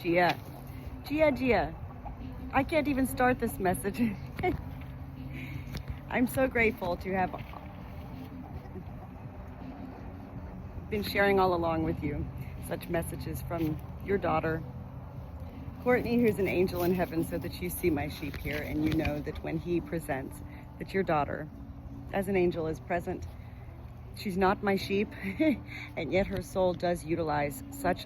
Gia. Gia. I can't even start this message. I'm so grateful to have been sharing all along with you such messages from your daughter, Courtney, who's an angel in heaven, so that you see my sheep here and you know that when he presents, that your daughter, as an angel, is present. She's not my sheep, and yet her soul does utilize such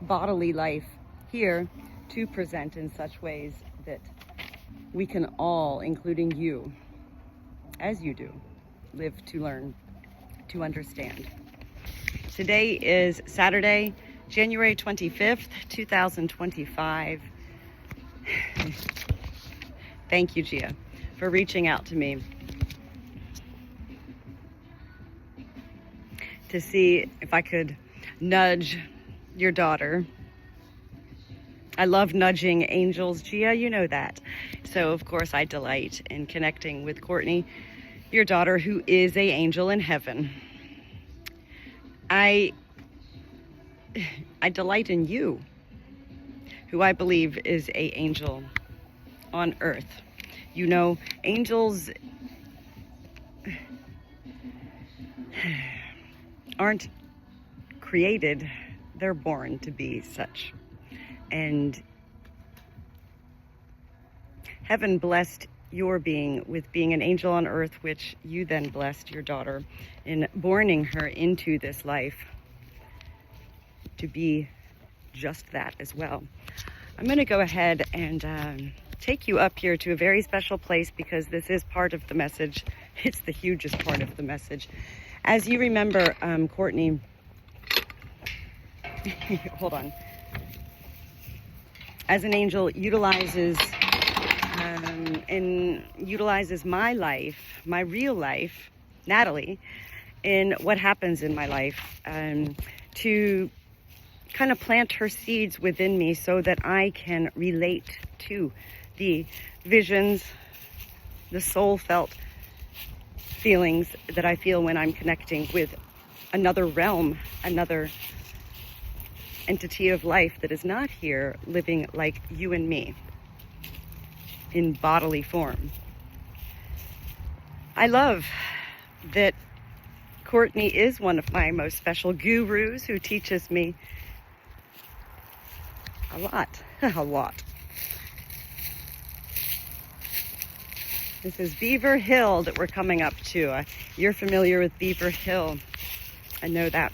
bodily life here to present in such ways that we can all, including you, as you do, live to learn, to understand. Today is Saturday, January 25th, 2025. Thank you, Gia, for reaching out to me to see if I could nudge your daughter. I love nudging angels, Gia, you know that. So, of course, I delight in connecting with Courtney, your daughter, who is an angel in heaven. I delight in you, who I believe is an angel on earth. You know, angels aren't created, they're born to be such. And heaven blessed your being with being an angel on earth, which you then blessed your daughter in borning her into this life to be just that as well. I'm going to go ahead and take you up here to a very special place because this is part of the message. It's the hugest part of the message. As you remember, Courtney, hold on, as an angel utilizes my life, my real life, Natalie, in what happens in my life, to kind of plant her seeds within me so that I can relate to the visions, the soul felt feelings that I feel when I'm connecting with another realm, another entity of life that is not here living like you and me in bodily form. I love that Courtney is one of my most special gurus who teaches me a lot. This is Beaver Hill that we're coming up to. You're familiar with Beaver Hill. I know that.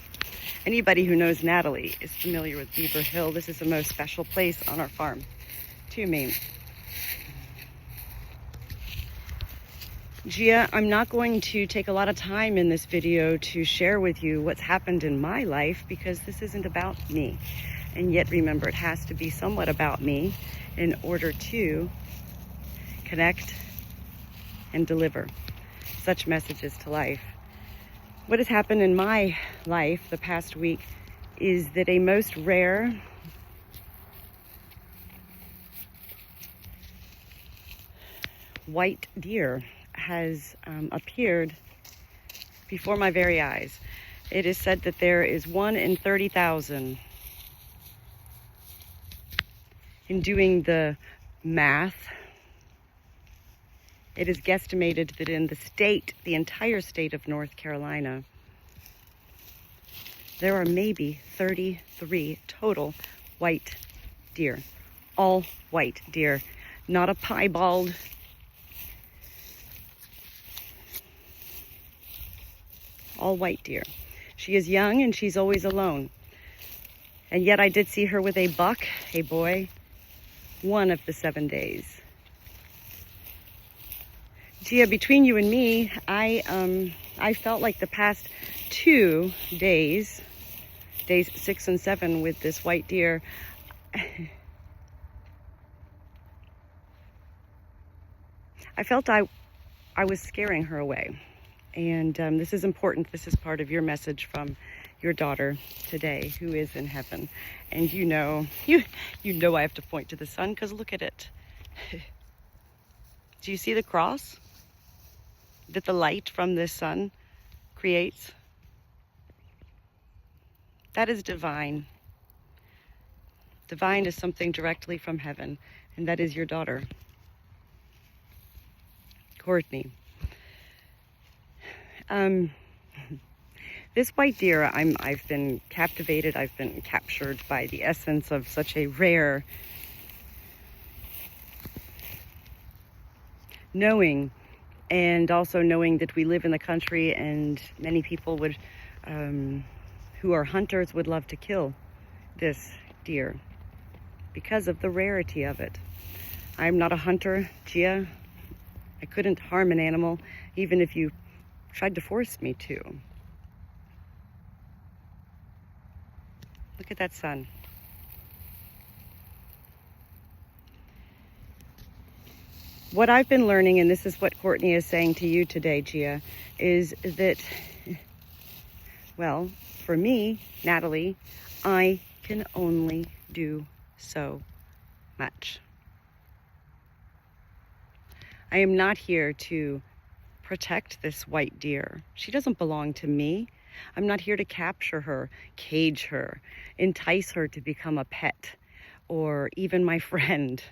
Anybody who knows Natalie is familiar with Beaver Hill. This is the most special place on our farm to me. Gia, I'm not going to take a lot of time in this video to share with you what's happened in my life because this isn't about me. And yet, remember, it has to be somewhat about me in order to connect and deliver such messages to life. What has happened in my life the past week is that a most rare white deer has appeared before my very eyes. It is said that there is 1 in 30,000. In doing the math, it is guesstimated that in the state, the entire state of North Carolina, there are maybe 33 total white deer. All white deer, not a piebald, all white deer. She is young and she's always alone. And yet I did see her with a buck, a boy, one of the 7 days. Gia, between you and me, I felt like the past 2 days, days 6 and 7 with this white deer, I felt I was scaring her away. And this is important. This is part of your message from your daughter today, who is in heaven. And you know I have to point to the sun because look at it. Do you see the cross that the light from this sun creates? That is divine. Divine is something directly from heaven, and that is your daughter, Courtney. This white deer, I've been captivated, I've been captured by the essence of such a rare knowing, and also knowing that we live in the country and many people would, who are hunters, would love to kill this deer because of the rarity of it. I'm not a hunter, Gia. I couldn't harm an animal, even if you tried to force me to. Look at that sun. What I've been learning, and this is what Courtney is saying to you today, Gia, is that, well, for me, Natalie, I can only do so much. I am not here to protect this white deer. She doesn't belong to me. I'm not here to capture her, cage her, entice her to become a pet, or even my friend.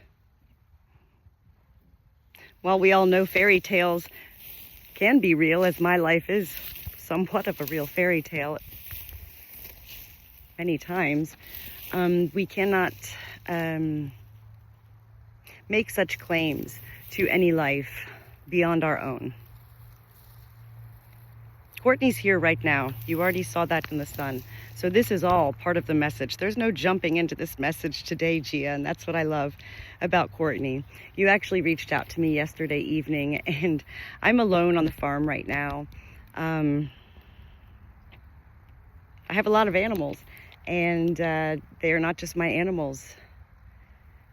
While we all know fairy tales can be real, as my life is somewhat of a real fairy tale many times, we cannot make such claims to any life beyond our own. Courtney's here right now. You already saw that in the sun. So this is all part of the message. There's no jumping into this message today, Gia, and that's what I love about Courtney. You actually reached out to me yesterday evening, and I'm alone on the farm right now. I have a lot of animals, and they are not just my animals.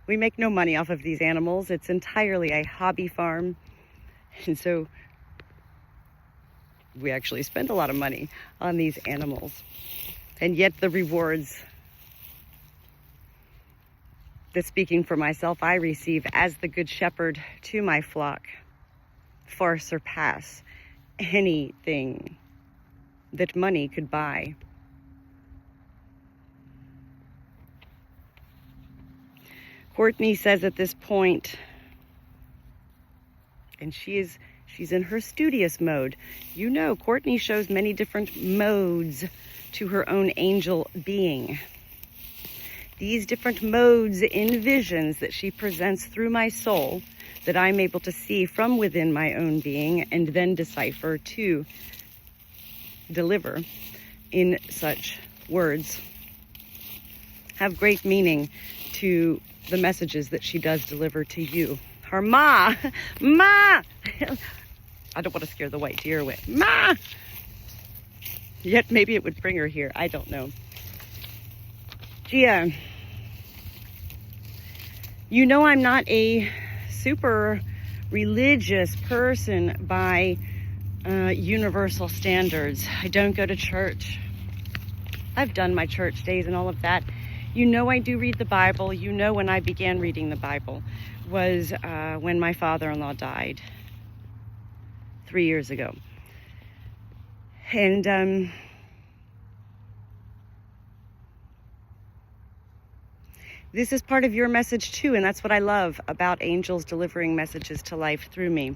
We make no money off of these animals. It's entirely a hobby farm, and so we actually spend a lot of money on these animals. And yet the rewards that, speaking for myself, I receive as the good shepherd to my flock far surpass anything that money could buy. Courtney says at this point, and she's in her studious mode. You know, Courtney shows many different modes to her own angel being. These different modes in visions that she presents through my soul that I'm able to see from within my own being and then decipher to deliver in such words have great meaning to the messages that she does deliver to you. Her ma! Ma! I don't want to scare the white deer away. Ma! Yet maybe it would bring her here. I don't know. Gia, you know I'm not a super religious person by universal standards. I don't go to church. I've done my church days and all of that. You know I do read the Bible. You know when I began reading the Bible was when my father-in-law died 3 years ago. And this is part of your message too, and that's what I love about angels delivering messages to life through me,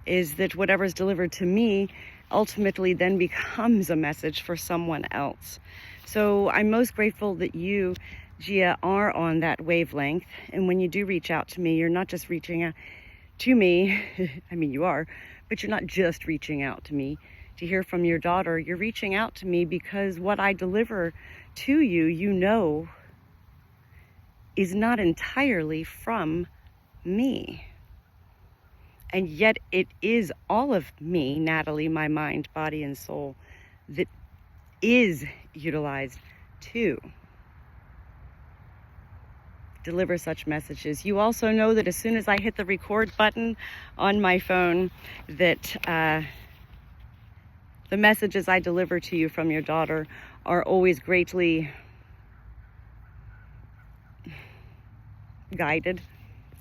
is that whatever's delivered to me ultimately then becomes a message for someone else. So I'm most grateful that you, Gia, are on that wavelength. And when you do reach out to me, you're not just reaching out to me, I mean you are, but you're not just reaching out to me to hear from your daughter. You're reaching out to me because what I deliver to you, you know, is not entirely from me. And yet it is all of me, Natalie, my mind, body, and soul, that is utilized to deliver such messages. You also know that as soon as I hit the record button on my phone, that the messages I deliver to you from your daughter are always greatly guided,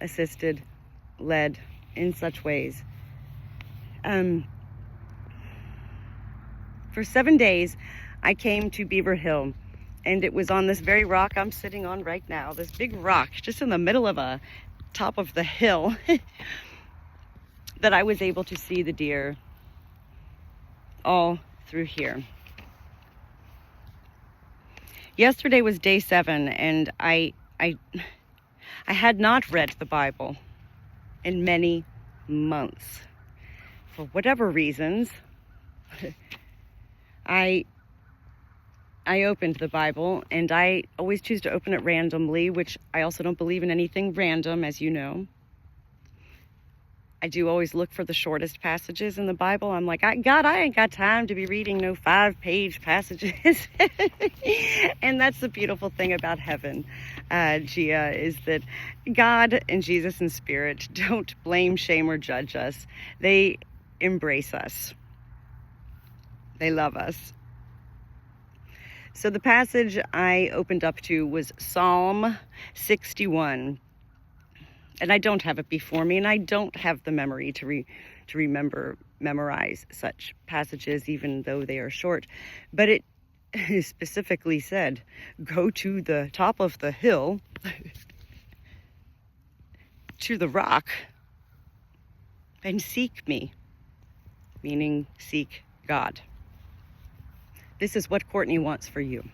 assisted, led in such ways. For 7 days, I came to Beaver Hill And it was on this very rock I'm sitting on right now, this big rock, just in the middle of a top of the hill, that I was able to see the deer all through here. Yesterday was day 7, and I had not read the Bible in many months. For whatever reasons, I opened the Bible, and I always choose to open it randomly, which I also don't believe in anything random, as you know. I do always look for the shortest passages in the Bible. I'm like, God, I ain't got time to be reading no 5-page passages. And that's the beautiful thing about heaven, Gia, is that God and Jesus and Spirit don't blame, shame, or judge us. They embrace us. They love us. So the passage I opened up to was Psalm 61. And I don't have it before me, and I don't have the memory to memorize such passages, even though they are short. But it specifically said, go to the top of the hill, to the rock, and seek me, meaning seek God. This is what Courtney wants for you.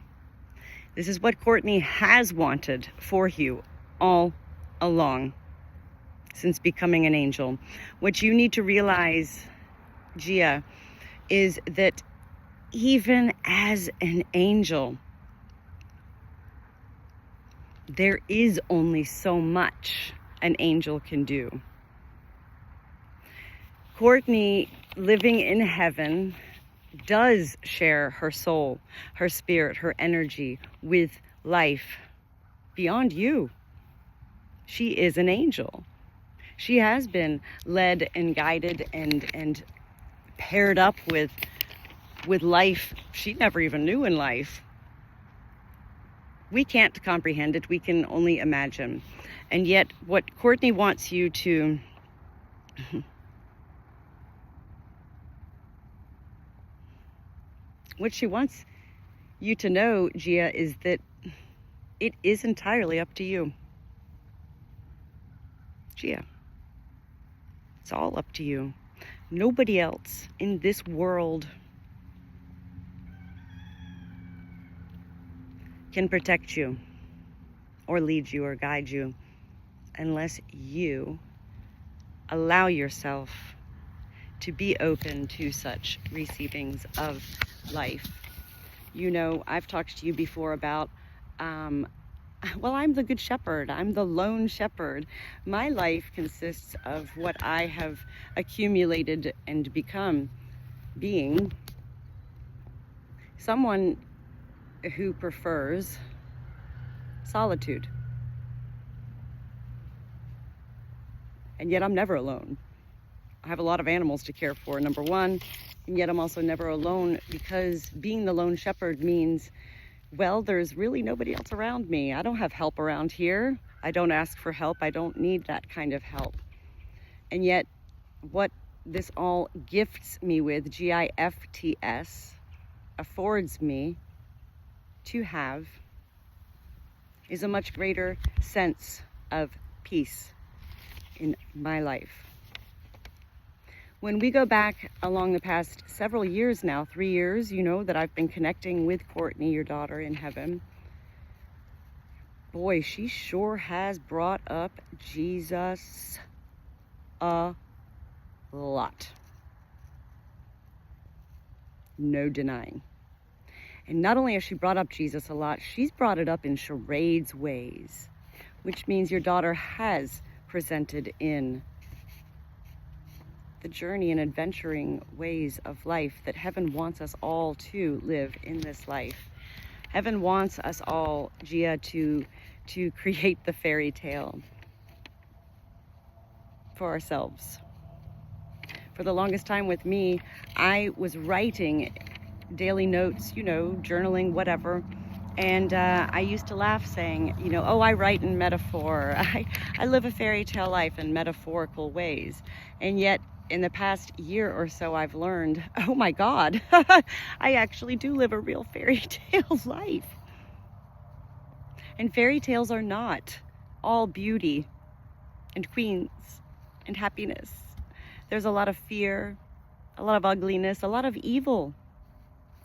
This is what Courtney has wanted for you all along, since becoming an angel. What you need to realize, Gia, is that even as an angel, there is only so much an angel can do. Courtney, living in heaven, does share her soul, her spirit, her energy with life beyond you. She is an angel. She has been led and guided and paired up with life she never even knew in life. We can't comprehend it. We can only imagine. And yet what Courtney wants you to what she wants you to know, Gia, is that it is entirely up to you. Gia. It's all up to you. Nobody else in this world can protect you or lead you or guide you unless you allow yourself to be open to such receivings of life. You know, I've talked to you before about well, I'm the good shepherd. I'm the lone shepherd. My life consists of what I have accumulated and become, being someone who prefers solitude. And yet I'm never alone. I have a lot of animals to care for, number one, and yet I'm also never alone, because being the lone shepherd means, well, there's really nobody else around me. I don't have help around here. I don't ask for help. I don't need that kind of help. And yet, what this all gifts me with, GIFTS, affords me to have, is a much greater sense of peace in my life. When we go back along the past several years now, 3 years, you know, that I've been connecting with Courtney, your daughter in heaven, boy, she sure has brought up Jesus a lot. No denying. And not only has she brought up Jesus a lot, she's brought it up in charades ways, which means your daughter has presented in the journey and adventuring ways of life that heaven wants us all to live in this life. Heaven wants us all, Gia, to create the fairy tale for ourselves. For the longest time with me, I was writing daily notes, you know, journaling, whatever. And I used to laugh saying, you know, oh, I write in metaphor. I live a fairy tale life in metaphorical ways. And yet, in the past year or so, I've learned, oh my God, I actually do live a real fairy tale life. And fairy tales are not all beauty and queens and happiness. There's a lot of fear, a lot of ugliness, a lot of evil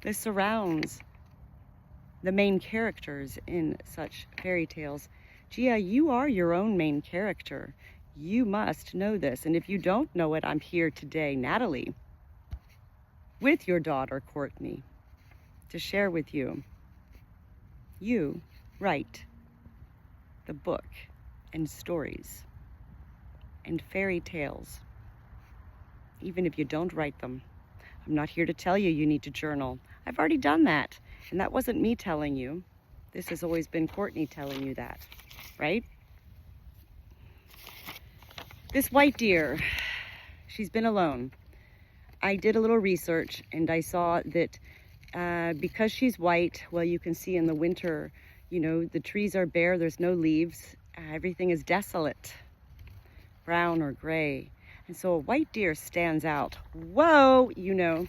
that surrounds the main characters in such fairy tales. Gia, you are your own main character. You must know this. And if you don't know it, I'm here today, Natalie, with your daughter, Courtney, to share with you. You write the book and stories and fairy tales, even if you don't write them. I'm not here to tell you you need to journal. I've already done that. And that wasn't me telling you. This has always been Courtney telling you that, right? This white deer, she's been alone. I did a little research and I saw that because she's white, well, you can see in the winter, you know, the trees are bare, there's no leaves, everything is desolate, brown or gray. And so a white deer stands out. Whoa, you know.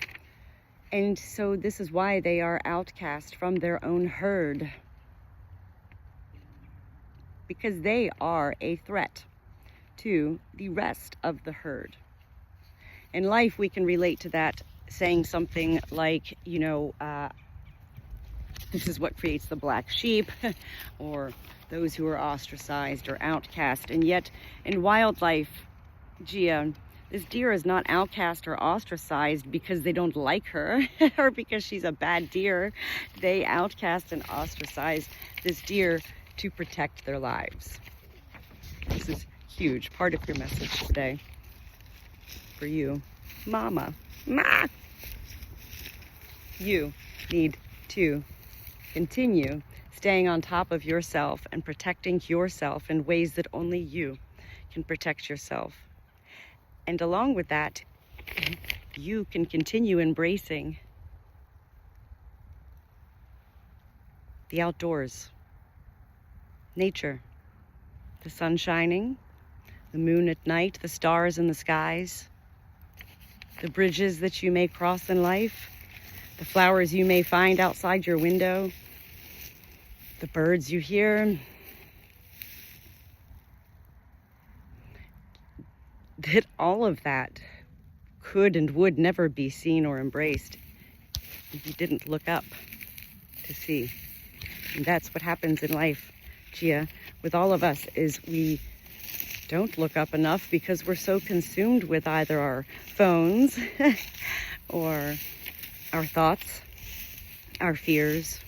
And so this is why they are outcast from their own herd. Because they are a threat to the rest of the herd. In life, we can relate to that, saying something like, you know, this is what creates the black sheep, or those who are ostracized or outcast. And yet, in wildlife, Gia, this deer is not outcast or ostracized because they don't like her or because she's a bad deer. They outcast and ostracize this deer to protect their lives. This is huge, part of your message today for you, Mama. Ma! You need to continue staying on top of yourself and protecting yourself in ways that only you can protect yourself. And along with that, you can continue embracing the outdoors, nature, the sun shining, the moon at night, the stars in the skies, the bridges that you may cross in life, the flowers you may find outside your window, the birds you hear. That all of that could and would never be seen or embraced if you didn't look up to see. And that's what happens in life, Gia, with all of us, is we don't look up enough because we're so consumed with either our phones or our thoughts, our fears,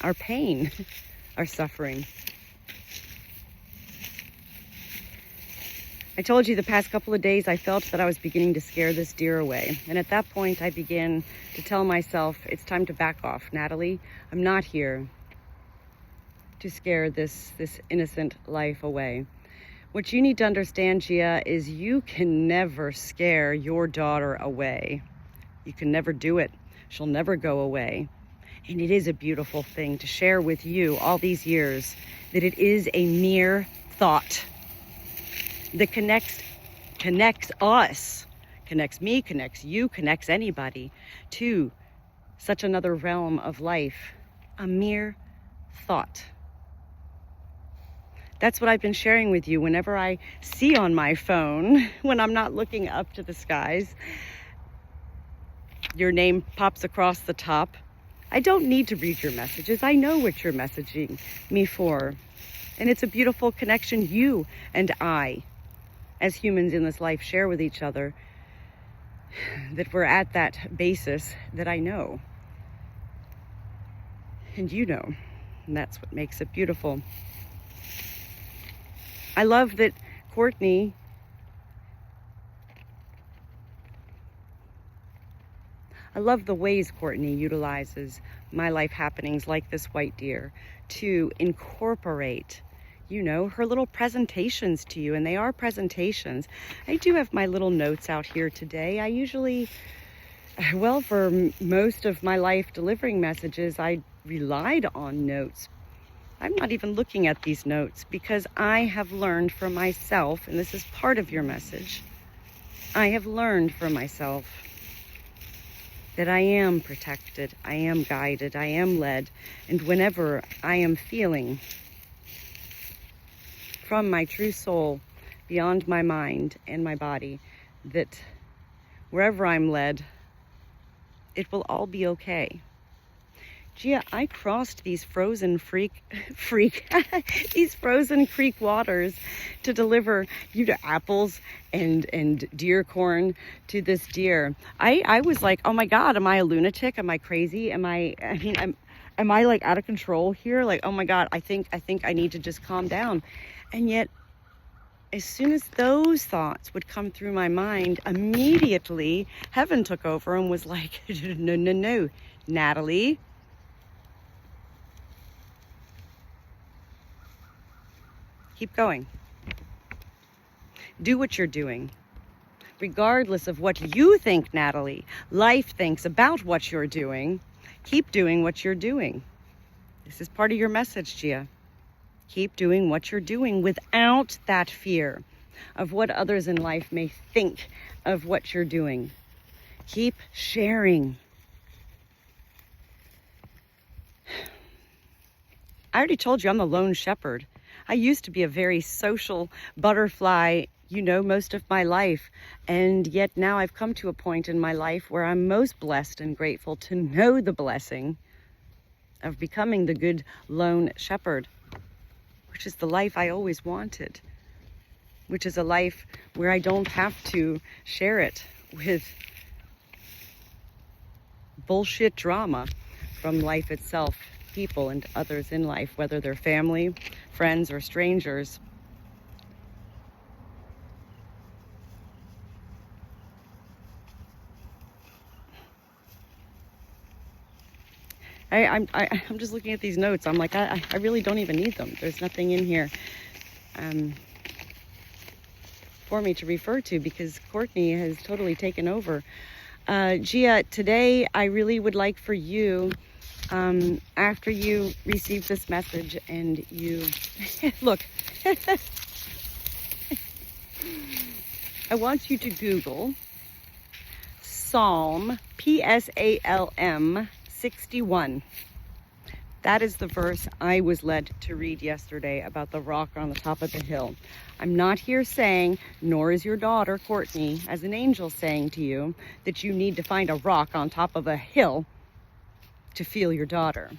our pain, our suffering. I told you the past couple of days I felt that I was beginning to scare this deer away. And at that point I began to tell myself, it's time to back off, Natalie. I'm not here to scare this innocent life away. What you need to understand, Gia, is you can never scare your daughter away. You can never do it. She'll never go away. And it is a beautiful thing to share with you all these years that it is a mere thought that connects us, connects me, connects you, connects anybody to such another realm of life, a mere thought. That's what I've been sharing with you whenever I see on my phone, when I'm not looking up to the skies, your name pops across the top. I don't need to read your messages. I know what you're messaging me for. And it's a beautiful connection you and I, as humans in this life, share with each other, that we're at that basis that I know. And you know. And that's what makes it beautiful. I love that Courtney I love the ways Courtney utilizes my life happenings like this white deer to incorporate, you know, her little presentations to you. And they are presentations. I do have my little notes out here today. I usually, well, for most of my life delivering messages, I relied on notes. I'm not even looking at these notes because I have learned for myself, and this is part of your message, I have learned for myself that I am protected, I am guided, I am led, and whenever I am feeling from my true soul, beyond my mind and my body, that wherever I'm led, it will all be okay. Gia, I crossed these frozen these frozen creek waters to deliver you to apples and deer corn to this deer. I was like, oh my God, am I a lunatic? Am I crazy? Am I like out of control here? Like, oh my God, I think I need to just calm down. And yet, as soon as those thoughts would come through my mind, immediately heaven took over and was like, no, Natalie. Keep going. Do what you're doing. Regardless of what you think, Natalie, life thinks about what you're doing, keep doing what you're doing. This is part of your message, Gia. Keep doing what you're doing without that fear of what others in life may think of what you're doing. Keep sharing. I already told you I'm the lone shepherd. I used to be a very social butterfly, most of my life. And yet now I've come to a point in my life where I'm most blessed and grateful to know the blessing of becoming the good lone shepherd, which is the life I always wanted, which is a life where I don't have to share it with bullshit drama from life itself, people and others in life, whether they're family, friends, or strangers. I'm just looking at these notes. I'm like, I really don't even need them. There's nothing in here for me to refer to because Courtney has totally taken over. Gia, today I really would like for you, after you receive this message and you look, I want you to Google Psalm, Psalm 61. That is the verse I was led to read yesterday about the rock on the top of the hill. I'm not here saying, nor is your daughter, Courtney, as an angel saying to you, that you need to find a rock on top of a hill to feel your daughter.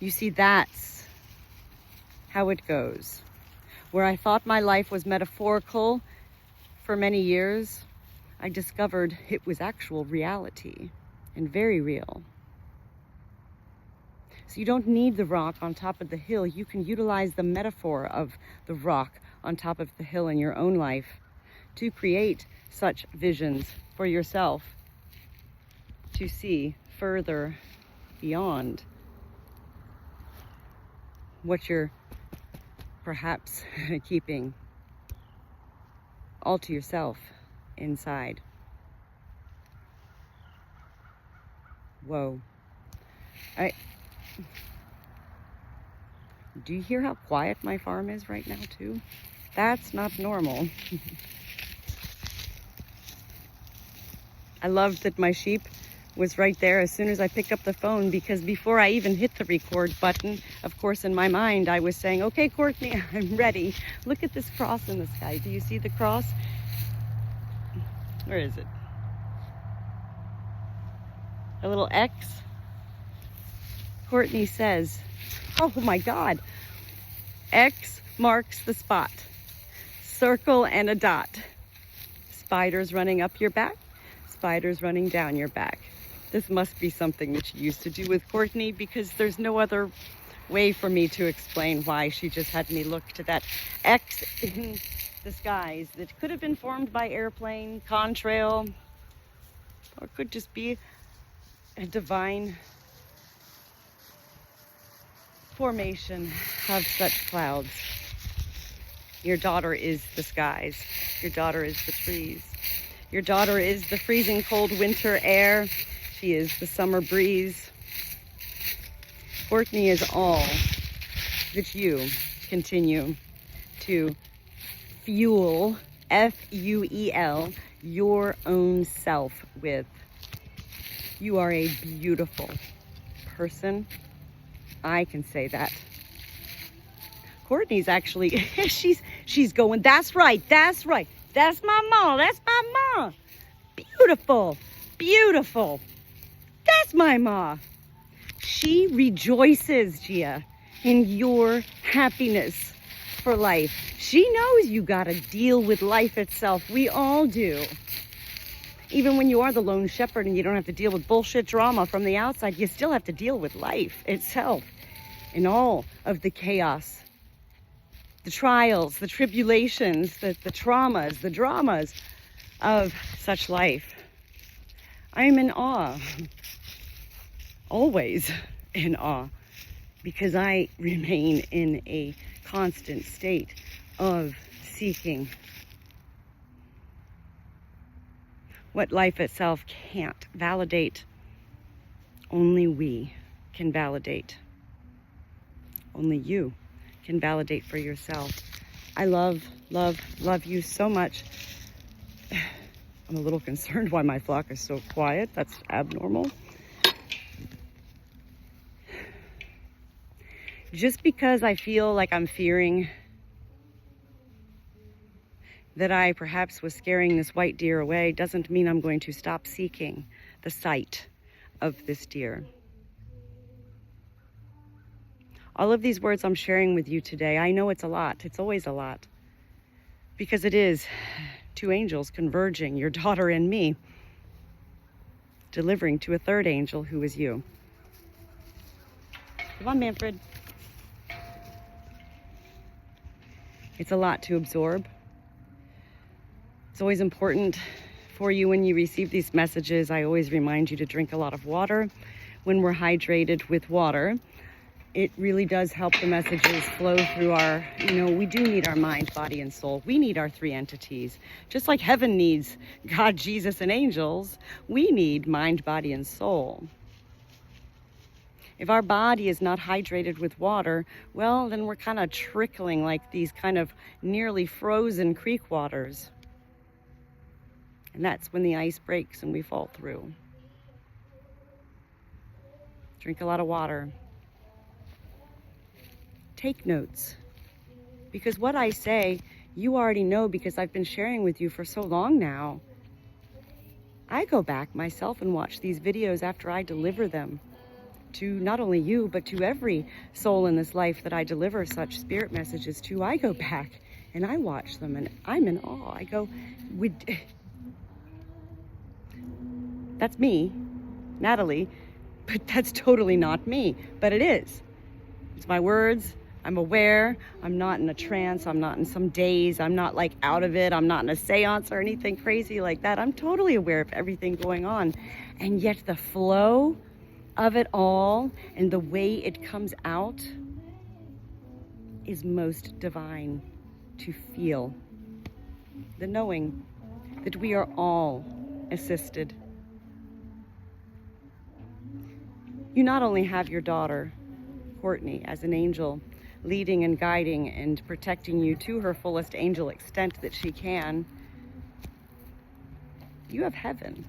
You see, that's how it goes. Where I thought my life was metaphorical for many years, I discovered it was actual reality and very real. So you don't need the rock on top of the hill. You can utilize the metaphor of the rock on top of the hill in your own life to create such visions for yourself to see further beyond what you're perhaps keeping all to yourself inside. Whoa. Do you hear how quiet my farm is right now too? That's not normal. I loved that my sheep was right there as soon as I picked up the phone, because before I even hit the record button, of course in my mind I was saying, okay Courtney, I'm ready. Look at this cross in the sky. Do you see the cross? Where is it? A little X. Courtney says, oh my God, X marks the spot. Circle and a dot. Spiders running up your back, spiders running down your back. This must be something that she used to do with Courtney, because there's no other way for me to explain why she just had me look to that X in the skies that could have been formed by airplane, contrail, or could just be a divine formation of such clouds. Your daughter is the skies. Your daughter is the trees. Your daughter is the freezing cold winter air. She is the summer breeze. Courtney is all that you continue to fuel, F-U-E-L, your own self with. You are a beautiful person. I can say that. Courtney's actually, she's going, that's right, that's right. That's my mom, that's my mom. Beautiful, beautiful. That's my ma. She rejoices, Gia, in your happiness for life. She knows you gotta deal with life itself. We all do. Even when you are the lone shepherd and you don't have to deal with bullshit drama from the outside, you still have to deal with life itself and all of the chaos, the trials, the tribulations, the traumas, the dramas of such life. I'm in awe, always in awe, because I remain in a constant state of seeking what life itself can't validate. Only we can validate. Only you can validate for yourself. I love, love, love you so much. I'm a little concerned why my flock is so quiet. That's abnormal. Just because I feel like I'm fearing that I perhaps was scaring this white deer away doesn't mean I'm going to stop seeking the sight of this deer. All of these words I'm sharing with you today, I know it's a lot. It's always a lot. Because it is two angels converging, your daughter and me, delivering to a third angel who is you. Come on, Manfred. It's a lot to absorb. It's always important for you when you receive these messages. I always remind you to drink a lot of water. When we're hydrated with water, it really does help the messages flow through our, we do need our mind, body, and soul. We need our three entities. Just like heaven needs God, Jesus, and angels, we need mind, body, and soul. If our body is not hydrated with water, well, then we're kind of trickling like these kind of nearly frozen creek waters. And that's when the ice breaks and we fall through. Drink a lot of water. Take notes. Because what I say, you already know because I've been sharing with you for so long now. I go back myself and watch these videos after I deliver them to not only you, but to every soul in this life that I deliver such spirit messages to. I go back and I watch them and I'm in awe. I go, that's me, Natalie, but that's totally not me, but it is. It's my words. I'm aware. I'm not in a trance. I'm not in some daze. I'm not like out of it. I'm not in a seance or anything crazy like that. I'm totally aware of everything going on. And yet the flow of it all and the way it comes out is most divine to feel. The knowing that we are all assisted. You not only have your daughter, Courtney, as an angel, leading and guiding and protecting you to her fullest angel extent that she can. You have heaven.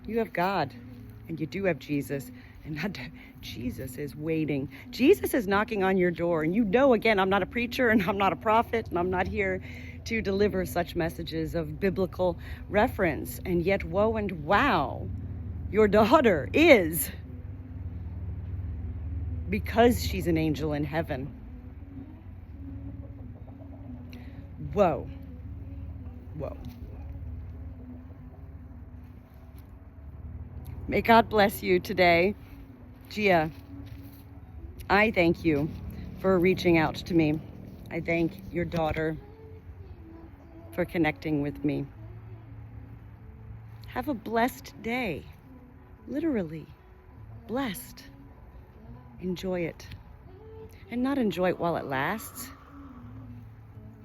You have God. And you do have Jesus. And Jesus is waiting. Jesus is knocking on your door. And again, I'm not a preacher and I'm not a prophet and I'm not here to deliver such messages of biblical reference. And yet, woe and wow, your daughter is, because she's an angel in heaven. Whoa. Whoa. May God bless you today. Gia, I thank you for reaching out to me. I thank your daughter for connecting with me. Have a blessed day. Literally. Blessed. Enjoy it. And not enjoy it while it lasts.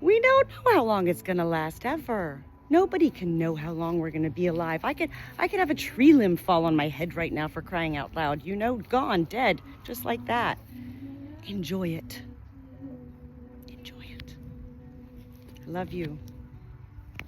We don't know how long it's gonna last, ever. Nobody can know how long we're gonna be alive. I could have a tree limb fall on my head right now, for crying out loud. Gone, dead, just like that. Enjoy it. Enjoy it. I love you.